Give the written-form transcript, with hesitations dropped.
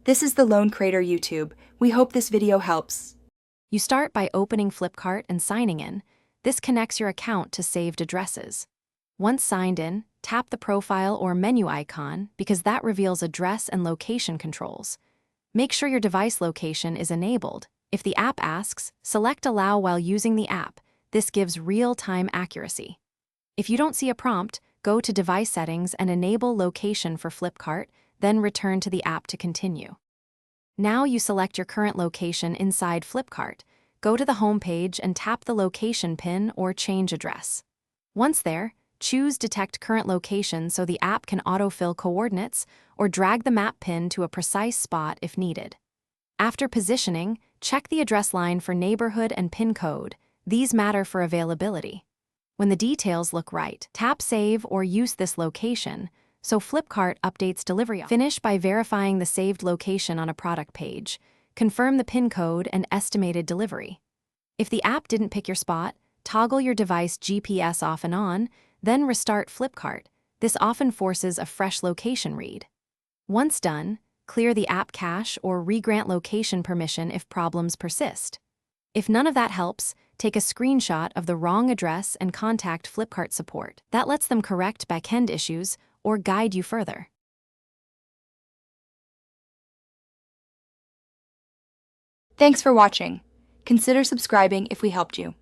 This is the Lone Creator YouTube. We hope this video helps. You start by opening Flipkart and signing in. This connects your account to saved addresses. Once signed in, tap the profile or menu icon because that reveals address and location controls. Make sure your device location is enabled. If the app asks, select Allow while using the app. This gives real-time accuracy. If you don't see a prompt, go to Device Settings and enable Location for Flipkart, then return to the app to continue. Now you select your current location inside Flipkart. Go to the home page and tap the location pin or change address. Once there, choose Detect Current Location so the app can autofill coordinates or drag the map pin to a precise spot if needed. After positioning, check the address line for neighborhood and pin code. These matter for availability. When the details look right, tap Save or use this location so Flipkart updates delivery. Finish by verifying the saved location on a product page. Confirm the pin code and estimated delivery. If the app didn't pick your spot, toggle your device GPS off and on, then restart Flipkart. This often forces a fresh location read. Once done, clear the app cache or re-grant location permission if problems persist. If none of that helps, take a screenshot of the wrong address and contact Flipkart support. That lets them correct backend issues or guide you further. Thanks for watching. Consider subscribing if we helped you.